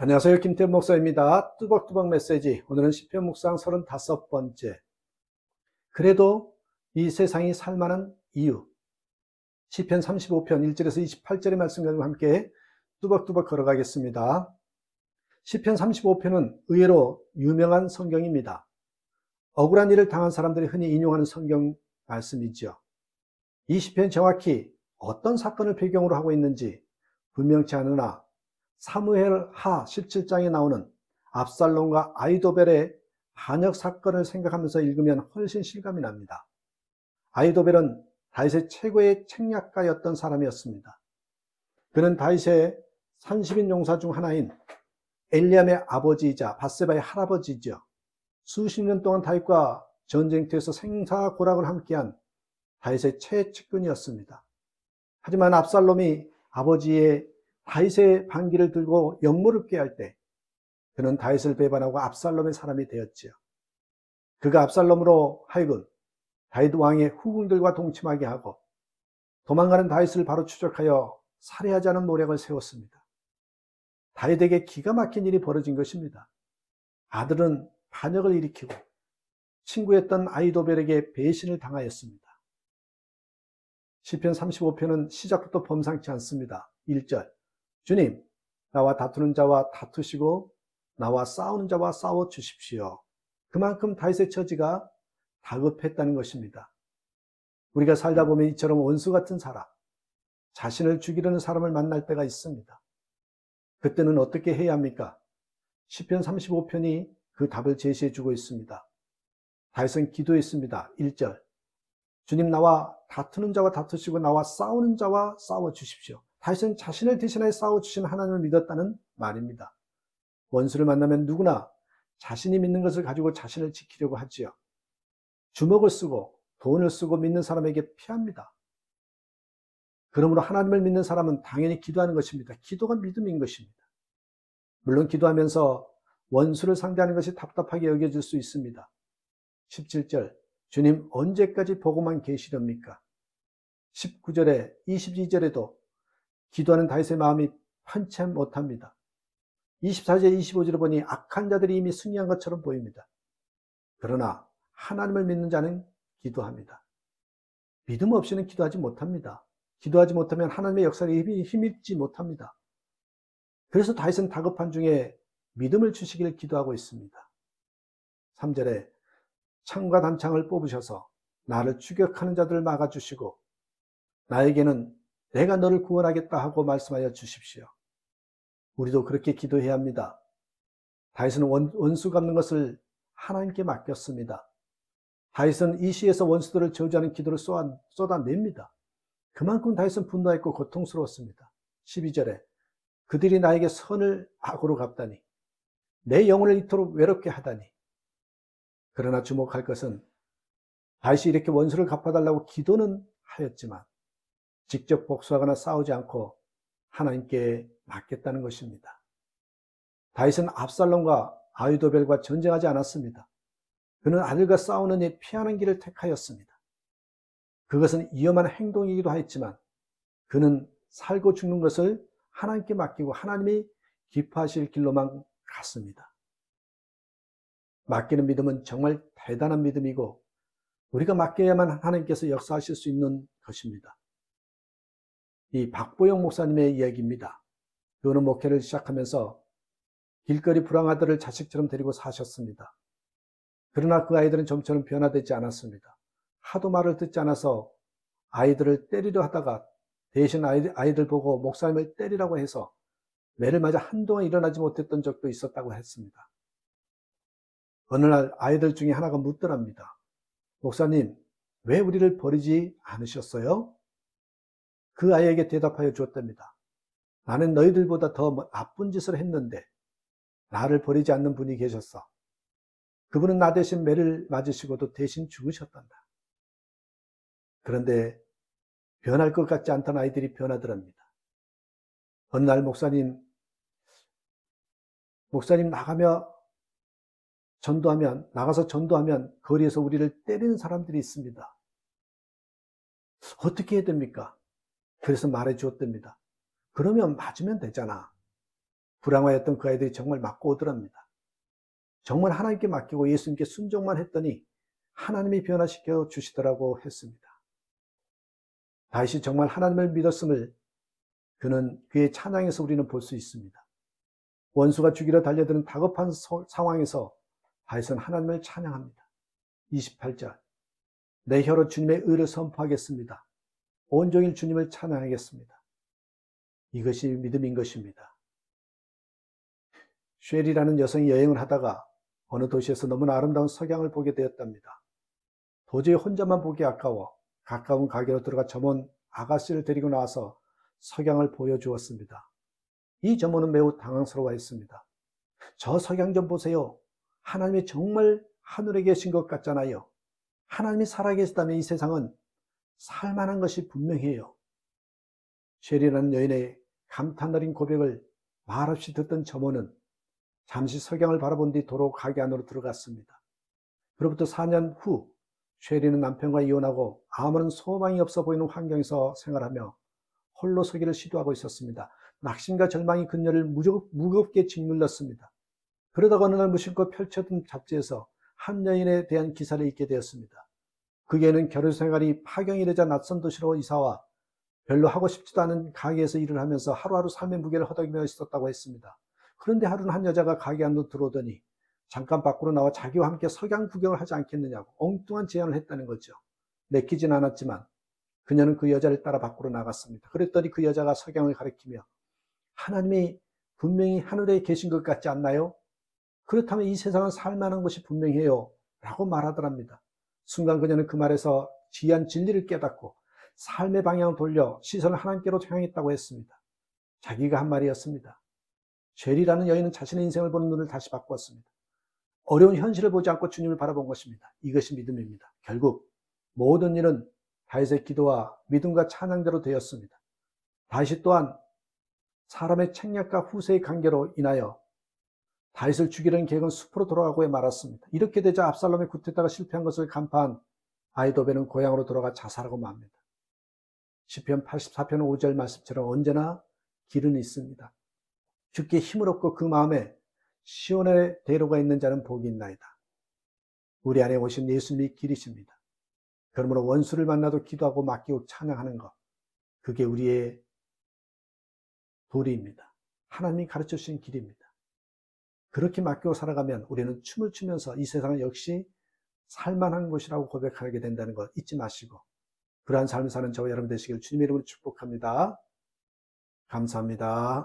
안녕하세요. 김태현 목사입니다. 뚜벅뚜벅 메시지. 오늘은 시편 묵상 35번째. 그래도 이 세상이 살만한 이유. 시편 35편 1절에서 28절의 말씀 가지고 함께 뚜벅뚜벅 걸어가겠습니다. 시편 35편은 의외로 유명한 성경입니다. 억울한 일을 당한 사람들이 흔히 인용하는 성경 말씀이죠. 이 시편 정확히 어떤 사건을 배경으로 하고 있는지 분명치 않으나 사무엘 하 17장에 나오는 압살롬과 아히도벨의 반역 사건을 생각하면서 읽으면 훨씬 실감이 납니다. 아히도벨은 다윗의 최고의 책략가였던 사람이었습니다. 그는 다윗의 30인 용사 중 하나인 엘리암의 아버지이자 밧세바의 할아버지죠. 수십 년 동안 다윗과 전쟁터에서 생사고락을 함께한 다윗의 최측근이었습니다. 하지만 압살롬이 아버지의 다윗의 반기를 들고 역모를 꾀할 때 그는 다윗을 배반하고 압살롬의 사람이 되었지요. 그가 압살롬으로 하여금 다윗 왕의 후궁들과 동침하게 하고 도망가는 다윗을 바로 추적하여 살해하자는 노력을 세웠습니다. 다윗에게 기가 막힌 일이 벌어진 것입니다. 아들은 반역을 일으키고 친구였던 아히도벨에게 배신을 당하였습니다. 시편 35편은 시작부터 범상치 않습니다. 1절 주님, 나와 다투는 자와 다투시고 나와 싸우는 자와 싸워 주십시오. 그만큼 다윗의 처지가 다급했다는 것입니다. 우리가 살다 보면 이처럼 원수 같은 사람, 자신을 죽이려는 사람을 만날 때가 있습니다. 그때는 어떻게 해야 합니까? 시편 35편이 그 답을 제시해 주고 있습니다. 다윗은 기도했습니다. 1절 주님, 나와 다투는 자와 다투시고 나와 싸우는 자와 싸워 주십시오. 다윗은 자신을 대신하여 싸워주신 하나님을 믿었다는 말입니다. 원수를 만나면 누구나 자신이 믿는 것을 가지고 자신을 지키려고 하지요. 주먹을 쓰고 돈을 쓰고 믿는 사람에게 피합니다. 그러므로 하나님을 믿는 사람은 당연히 기도하는 것입니다. 기도가 믿음인 것입니다. 물론 기도하면서 원수를 상대하는 것이 답답하게 여겨질 수 있습니다. 17절 주님, 언제까지 보고만 계시렵니까? 19절에 22절에도 기도하는 다윗의 마음이 편치 못합니다. 24절 25절을 보니 악한 자들이 이미 승리한 것처럼 보입니다. 그러나 하나님을 믿는 자는 기도합니다. 믿음 없이는 기도하지 못합니다. 기도하지 못하면 하나님의 역사에 힘입지 못합니다. 그래서 다윗은 다급한 중에 믿음을 주시기를 기도하고 있습니다. 3절에 창과 단창을 뽑으셔서 나를 추격하는 자들을 막아주시고 나에게는 내가 너를 구원하겠다 하고 말씀하여 주십시오. 우리도 그렇게 기도해야 합니다. 다윗은 원수 갚는 것을 하나님께 맡겼습니다. 다윗은 이 시에서 원수들을 저주하는 기도를 쏟아냅니다. 그만큼 다윗은 분노했고 고통스러웠습니다. 12절에 그들이 나에게 선을 악으로 갚다니 내 영혼을 이토록 외롭게 하다니. 그러나 주목할 것은 다윗이 이렇게 원수를 갚아달라고 기도는 하였지만 직접 복수하거나 싸우지 않고 하나님께 맡겼다는 것입니다. 다윗은 압살롬과 아히도벨과 전쟁하지 않았습니다. 그는 아들과 싸우는 일 피하는 길을 택하였습니다. 그것은 위험한 행동이기도 했지만 그는 살고 죽는 것을 하나님께 맡기고 하나님이 기뻐하실 길로만 갔습니다. 맡기는 믿음은 정말 대단한 믿음이고 우리가 맡겨야만 하나님께서 역사하실 수 있는 것입니다. 이 박보영 목사님의 이야기입니다. 그분은 목회를 시작하면서 길거리 불황아들을 자식처럼 데리고 사셨습니다. 그러나 그 아이들은 좀처럼 변화되지 않았습니다. 하도 말을 듣지 않아서 아이들을 때리려 하다가 대신 아이들 보고 목사님을 때리라고 해서 매를 맞아 한동안 일어나지 못했던 적도 있었다고 했습니다. 어느 날 아이들 중에 하나가 묻더랍니다. 목사님, 왜 우리를 버리지 않으셨어요? 그 아이에게 대답하여 주었답니다. 나는 너희들보다 더 나쁜 짓을 했는데 나를 버리지 않는 분이 계셨어. 그분은 나 대신 매를 맞으시고도 대신 죽으셨단다. 그런데 변할 것 같지 않던 아이들이 변하더랍니다. 어느 날 목사님 나가서 전도하면 거리에서 우리를 때리는 사람들이 있습니다. 어떻게 해야 됩니까? 그래서 말해 주었답니다. 그러면 맞으면 되잖아. 불황화였던 그 아이들이 정말 맞고 오더랍니다. 정말 하나님께 맡기고 예수님께 순종만 했더니 하나님이 변화시켜 주시더라고 했습니다. 다윗이 정말 하나님을 믿었음을 그의 찬양에서 우리는 볼 수 있습니다. 원수가 죽이러 달려드는 다급한 상황에서 다윗은 하나님을 찬양합니다. 28절 내 혀로 주님의 의를 선포하겠습니다. 온종일 주님을 찬양하겠습니다. 이것이 믿음인 것입니다. 쉘이라는 여성이 여행을 하다가 어느 도시에서 너무나 아름다운 석양을 보게 되었답니다. 도저히 혼자만 보기 아까워 가까운 가게로 들어가 점원 아가씨를 데리고 나와서 석양을 보여주었습니다. 이 점원은 매우 당황스러워했습니다. 저 석양 좀 보세요. 하나님이 정말 하늘에 계신 것 같잖아요. 하나님이 살아계시다면 이 세상은 살만한 것이 분명해요. 쉘이라는 여인의 감탄 어린 고백을 말없이 듣던 점원은 잠시 석양을 바라본 뒤 도로 가게 안으로 들어갔습니다. 그로부터 4년 후 쉘이는 남편과 이혼하고 아무런 소망이 없어 보이는 환경에서 생활하며 홀로 서기를 시도하고 있었습니다. 낙심과 절망이 그녀를 무겁게 짓눌렀습니다. 그러다가 어느 날 무심코 펼쳐둔 잡지에서 한 여인에 대한 기사를 읽게 되었습니다. 그에는 결혼 생활이 파경이 되자 낯선 도시로 이사와 별로 하고 싶지도 않은 가게에서 일을 하면서 하루하루 삶의 무게를 허덕이며 있었다고 했습니다. 그런데 하루는 한 여자가 가게 안으로 들어오더니 잠깐 밖으로 나와 자기와 함께 석양 구경을 하지 않겠느냐고 엉뚱한 제안을 했다는 거죠. 내키진 않았지만 그녀는 그 여자를 따라 밖으로 나갔습니다. 그랬더니 그 여자가 석양을 가리키며 하나님이 분명히 하늘에 계신 것 같지 않나요? 그렇다면 이 세상은 살만한 것이 분명해요 라고 말하더랍니다. 순간 그녀는 그 말에서 지한 진리를 깨닫고 삶의 방향을 돌려 시선을 하나님께로 향했다고 했습니다. 자기가 한 말이었습니다. 쉘이라는 여인은 자신의 인생을 보는 눈을 다시 바꾸었습니다. 어려운 현실을 보지 않고 주님을 바라본 것입니다. 이것이 믿음입니다. 결국 모든 일은 다윗의 기도와 믿음과 찬양대로 되었습니다. 다윗 또한 사람의 책략과 후세의 관계로 인하여 다윗을 죽이려는 계획은 숲으로 돌아가고 말았습니다. 이렇게 되자 압살롬의 쿠데타가 실패한 것을 간파한 아히도벨은 고향으로 돌아가 자살하고 맙니다. 시편 84편 5절 말씀처럼 언제나 길은 있습니다. 주께 힘을 얻고 그 마음에 시온의 대로가 있는 자는 복이 있나이다. 우리 안에 오신 예수님이 길이십니다. 그러므로 원수를 만나도 기도하고 맡기고 찬양하는 것, 그게 우리의 도리입니다. 하나님이 가르쳐 주신 길입니다. 그렇게 맡기고 살아가면 우리는 춤을 추면서 이 세상은 역시 살만한 곳이라고 고백하게 된다는 것 잊지 마시고 그러한 삶을 사는 저와 여러분 되시길 주님의 이름으로 축복합니다. 감사합니다.